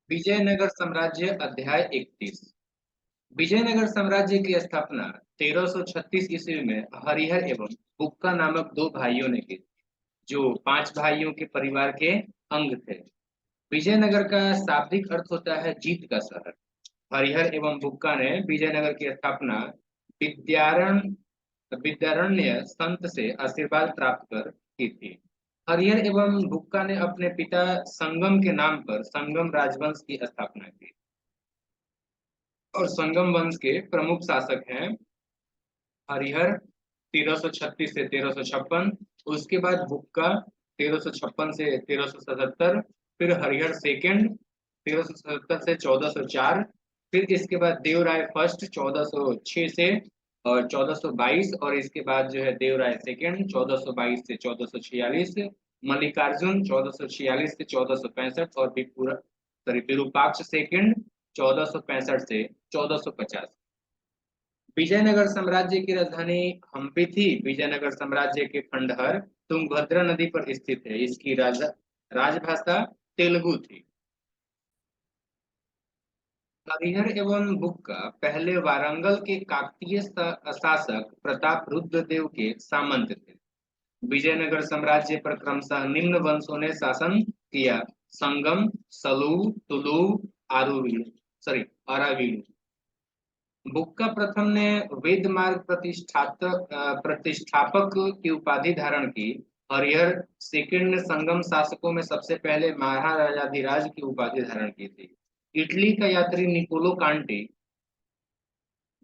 विजयनगर साम्राज्य अध्याय 31। विजयनगर साम्राज्य की स्थापना 1336 ईस्वी में हरिहर एवं बुक्का नामक दो भाइयों ने की, जो पांच भाइयों के परिवार के अंग थे। विजयनगर का शाब्दिक अर्थ होता है जीत का शहर। हरिहर एवं बुक्का ने विजयनगर की स्थापना विद्यारण विद्यारण्य संत से आशीर्वाद प्राप्त कर की थी। हरिहर एवं बुक्का ने अपने पिता संगम के नाम पर संगम राजवंश की स्थापना की और संगम वंश के प्रमुख शासक हैं हरिहर 1336 से 1356, उसके बाद बुक्का 1356 से 1377, फिर हरिहर सेकंड 1377 से 1404, फिर इसके बाद देवराय फर्स्ट 1406 से और 1422, और इसके बाद जो है देवराय सेकंड 1422 से 1446, मल्लिकार्जुन 1446 से 1465 और विरूपाक्ष सेकंड 1465 से 1450। विजयनगर साम्राज्य की राजधानी हम्पी थी। विजयनगर साम्राज्य के खंडहर तुंगभद्रा नदी पर स्थित है। इसकी राजभाषा तेलुगु थी। हरिहर एवं बुक्का पहले वारंगल के काकतीय शासक प्रताप रुद्रदेव के सामंत थे। विजयनगर साम्राज्य पर क्रमशः निम्न वंशों ने शासन किया: संगम, सलूब, तुलुब, आरुविल सॉरी अराविल। बुक्का प्रथम ने वेद मार्ग प्रतिष्ठापक की उपाधि धारण की। हरिहर सेकंड ने संगम शासकों में सबसे पहले महाराजाधिराज की उपाधि धारण की थी। इटली का यात्री निकोलो कांटी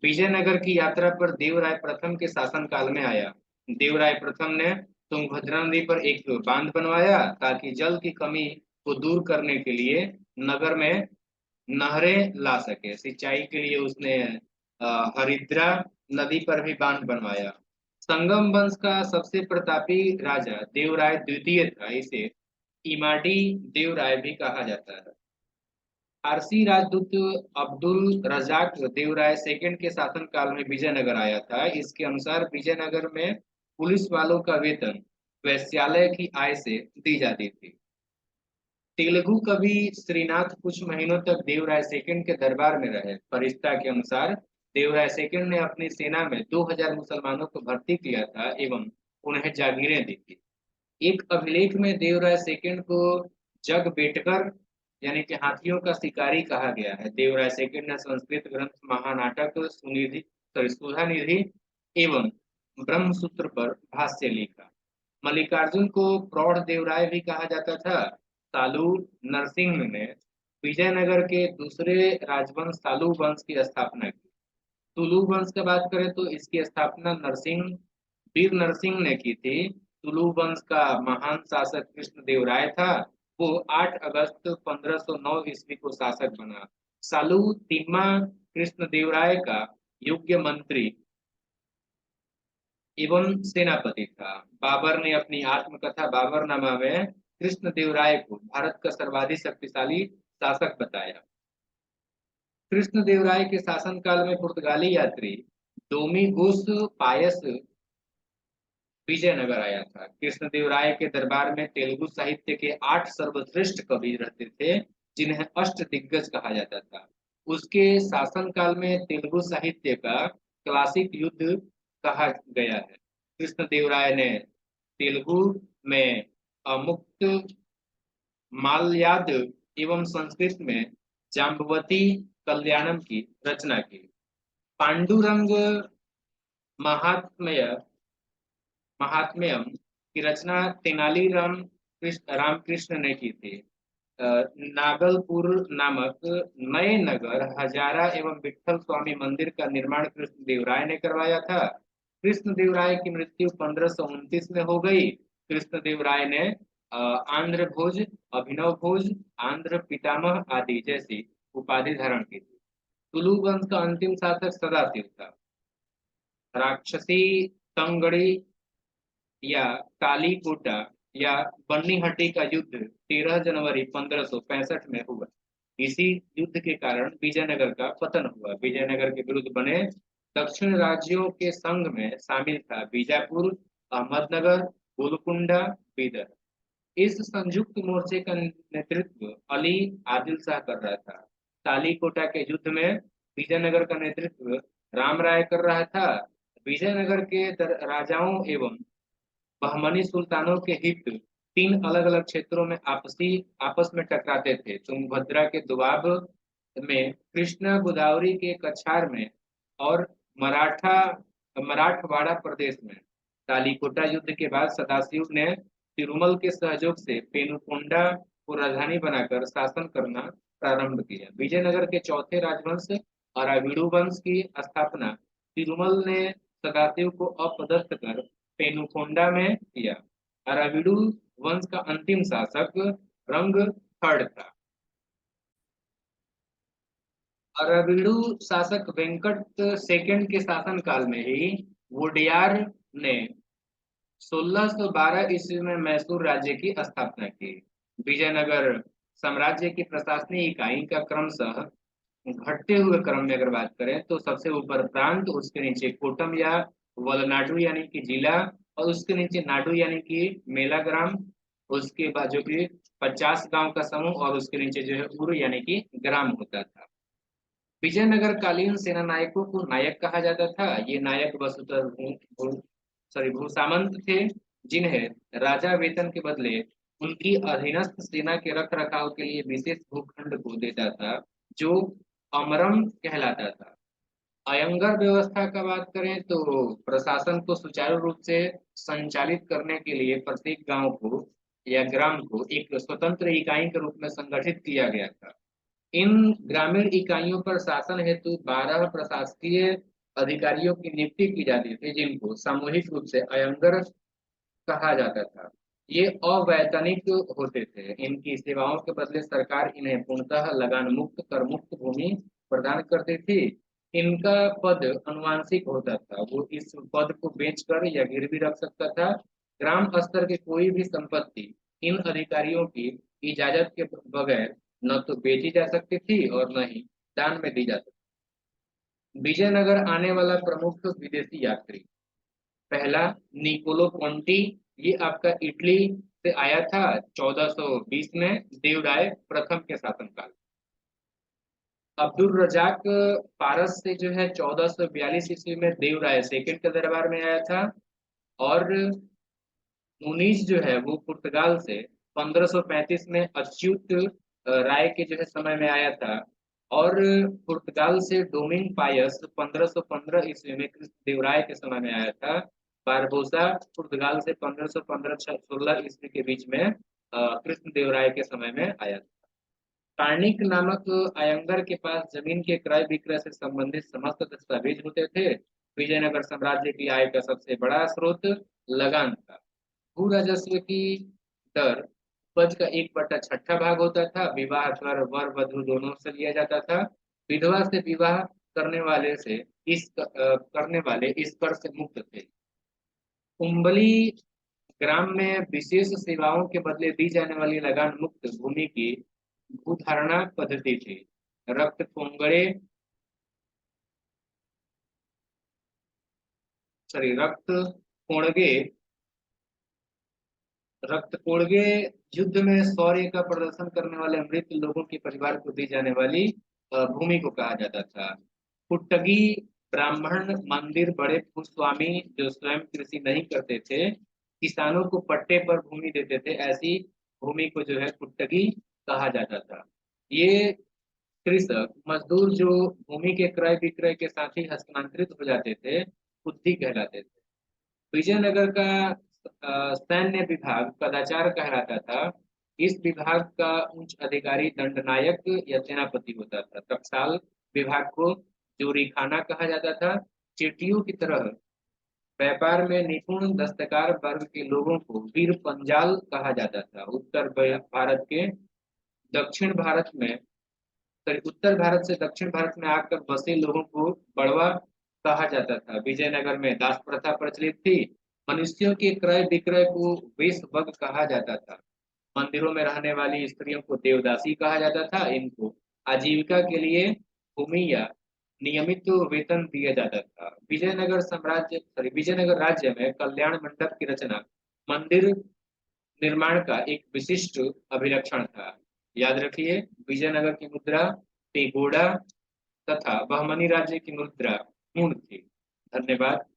विजयनगर की यात्रा पर देवराय प्रथम के शासनकाल में आया। देवराय प्रथम ने तुंगभद्रा नदी पर एक बांध बनवाया ताकि जल की कमी को दूर करने के लिए नगर में नहरें ला सके। सिंचाई के लिए उसने हरिद्रा नदी पर भी बांध बनवाया। संगम वंश का सबसे प्रतापी राजा देवराय द्वितीय था। इसे इमाडी देवराय भी कहा जाता है। फारसी राजदूत अब्दुल रजाक देवराय सेकंड के शासनकाल में विजयनगर आया था। इसके अनुसार विजयनगर में पुलिस वालों का वेतन वैश्यालय की आय से दी जाती थी। तेलुगु कवि श्रीनाथ कुछ महीनों तक देवराय सेकंड के दरबार में रहे। फरिश्ता के अनुसार देवराय सेकंड ने अपनी सेना में 2000 मुसलमानों को भर्ती किया था एवं उन्हें जागीरें दी थी। एक अभिलेख में देवराय सेकंड को जग बेटकर यानी कि हाथियों का शिकारी कहा गया है। देवराय सेकंड ने संस्कृत ग्रंथ महानाटक सुधा निधि एवं ब्रह्मसूत्र पर भाष्य लिखा। मल्लिकार्जुन को प्रौढ़ देवराय भी कहा जाता था। सालू नरसिंह ने विजयनगर के दूसरे राजवंश सालू वंश की स्थापना की। तुलु वंश की बात करें तो इसकी स्थापना वीर नरसिंह ने की थी। तुलु वंश का महान शासक कृष्णदेवराय था। वो 8 अगस्त 1509 ईस्वी को शासक बना। सालू तिम्मा कृष्णदेवराय का योग्य मंत्री एवं सेनापति था। बाबर ने अपनी आत्मकथा बाबरनामा में कृष्णदेवराय को भारत का सर्वाधिक शक्तिशाली शासक बताया। कृष्णदेवराय के शासनकाल में पुर्तगाली यात्री डोमिगोस पायस विजयनगर आया था। कृष्णदेवराय के दरबार में तेलुगु साहित्य के 8 सर्वश्रेष्ठ कवि रहते थे, जिन्हें अष्ट दिग्गज कहा जाता था। उसके शासनकाल में तेलुगु साहित्य का क्लासिक युद्ध कहा गया है। कृष्णदेवराय ने तेलुगु में अमुक्त माल्याद एवं संस्कृत में जाम्बवती कल्याणम की रचना की। पांडुरंग महात्म्य महात्म्यम की रचना रामकृष्ण ने की थी। नागलपुर नामक नए नगर हजारा एवं विठल स्वामी मंदिर का निर्माण कृष्णदेवराय ने करवाया था। कृष्णदेवराय की मृत्यु 1529 में हो गई। कृष्णदेवराय ने आंध्र भोज, अभिनव भोज, आंध्र पितामह आदि जैसी उपाधि धारण की थी। तुलु वंश का अंतिम शासक सदाशिव था। राक्षसी तंगड़ी या कालीकोटा या बन्नीहट्टी का युद्ध 13 जनवरी 1565 में हुआ। इसी युद्ध के कारण विजयनगर का पतन हुआ। विजयनगर के विरुद्ध बने दक्षिण राज्यों के संघ में शामिल था बीजापुर, अहमदनगर, गोलकुंडा, बीदर। इस संयुक्त मोर्चे का नेतृत्व अली आदिल शाह कर रहा था। तालीकोटा के युद्ध में विजयनगर का नेतृत्व राम राय कर रहा था। विजयनगर के राजाओं एवं बहमनी सुल्तानों के हित तीन अलग अलग क्षेत्रों में आपस में टकराते थे। तुंगभद्रा के दोआब में, कृष्णा गोदावरी के कछार में और मराठा मराठवाड़ा प्रदेश में। तालीकोटा युद्ध के बाद सदाशिव ने तिरुमल के सहयोग से पेनुकोंडा को राजधानी बनाकर शासन करना प्रारंभ किया। विजयनगर के चौथे राजवंश अराविडु वंश की स्थापना तिरुमल ने सदाशिव को अपदस्थ कर पेनुकोंडा में किया। अराविडु वंश का अंतिम शासक रंग थर्ड था। अराविडु शासक वेंकट सेकंड के शासनकाल में ही वोडियार ने 1612 ईस्वी में मैसूर राज्य की स्थापना की। विजयनगर साम्राज्य की प्रशासनिक इकाई का क्रमशः घटते हुए क्रम में अगर बात करें तो सबसे ऊपर प्रांत, उसके नीचे कोटम या वलनाडु यानी कि जिला, और उसके नीचे नाडु यानी कि मेला ग्राम, उसके बाद जो कि 50 गांव का समूह, और उसके नीचे जो है उर यानी कि ग्राम होता था। विजयनगर कालीन सेना नायकों को नायक कहा जाता था। ये नायक वसुधर भूसामंत थे, जिन्हें राजा वेतन के बदले उनकी अधीनस्थ सेना के रख रखाव के लिए विशेष भूखंड को देता था, जो अमरम कहलाता था। अयंगर व्यवस्था का बात करें तो प्रशासन को सुचारू रूप से संचालित करने के लिए प्रत्येक गांव को या ग्राम को एक स्वतंत्र इकाई के रूप में संगठित किया गया था। इन ग्रामीण इकाइयों पर शासन हेतु 12 प्रशासकीय अधिकारियों की नियुक्ति की जाती थी, जिनको सामूहिक रूप से अयंगर कहा जाता था। ये अवैतनिक होते थे। इनकी सेवाओं के बदले सरकार इन्हें पूर्णतः लगान मुक्त, कर मुक्त भूमि प्रदान करती थी। इनका पद अनुवांशिक होता था, वो इस पद को बेचकर या गिरवी रख सकता था। ग्राम स्तर की कोई भी संपत्ति इन अधिकारियों की इजाजत के बगैर न तो बेची जा सकती थी और न ही दान में दी जा सकती। विजयनगर आने वाला प्रमुख विदेशी यात्री, पहला निकोलो कोंटी, ये आपका इटली से आया था 1420 में देवराय प्रथम के शासनकाल। अब्दुल रजाक पारस से जो है 1442 ईस्वी में देवराय सेकंड के दरबार में आया था। और मुनीज जो है वो पुर्तगाल से 1535 में अच्युत राय के जो है समय में आया था। और पुर्तगाल से डोमिंग पायस 1515 ईस्वी में कृष्ण देवराय के समय में आया था। बारबोसा पुर्तगाल से 1515-16 ईस्वी के बीच में कृष्ण देवराय के समय में आया था। कार्णिक नामक अयंगर के पास जमीन के क्रय विक्रय से संबंधित समस्त दस्तावेज होते थे। विजयनगर साम्राज्य की आय का सबसे बड़ा स्रोत लगान था। भू राजस्व की दर उपज का 1/6 भाग होता था। विवाह कर वर वधु दोनों से लिया जाता था। विधवा से विवाह करने वाले इस कर से मुक्त थे। कुंबली ग्राम में विशेष सेवाओं के बदले दी जाने वाली लगान मुक्त भूमि की भूधारणा पद्धति थी। रक्त कोंगड़े सॉरी रक्त कोड़गे युद्ध में शौर्य का प्रदर्शन करने वाले मृत लोगों के परिवार को दी जाने वाली भूमि को कहा जाता था। कुट्टगी ब्राह्मण मंदिर बड़े भूस्वामी जो स्वयं कृषि नहीं करते थे, किसानों को पट्टे पर भूमि देते थे, ऐसी भूमि को जो है कुट्टगी कहा जाता था। ये कृषक मजदूर जो भूमि के क्रय विक्रय के साथ ही हस्तांतरित हो जाते थे, कुत्ती कहलाते थे। विजयनगर का सैन्य विभाग कदाचार कहलाता था। इस विभाग का उच्च अधिकारी दंडनायक या सेनापति होता था। टकसाल विभाग को जोरीखाना कहा जाता था। चिट्टियों की तरह व्यापार में निपुण दस्तकार वर्ग के लोगों को वीर पंजाल कहा जाता था। भारत के दक्षिण भारत में उत्तर भारत से दक्षिण भारत में आकर बसे लोगों को बड़वा कहा जाता था। विजयनगर में दास प्रथा प्रचलित थी। मनुष्यों के क्रय विक्रय को वेश्भग कहा जाता था। मंदिरों में रहने वाली स्त्रियों को देवदासी कहा जाता था। इनको आजीविका के लिए भूमि या नियमित वेतन दिया जाता था। विजयनगर राज्य में कल्याण मंडप की रचना मंदिर निर्माण का एक विशिष्ट अभिलक्षण था। याद रखिए, विजयनगर की मुद्रा पेगोडा तथा बहमनी राज्य की मुद्रा मूर्ण थी। धन्यवाद।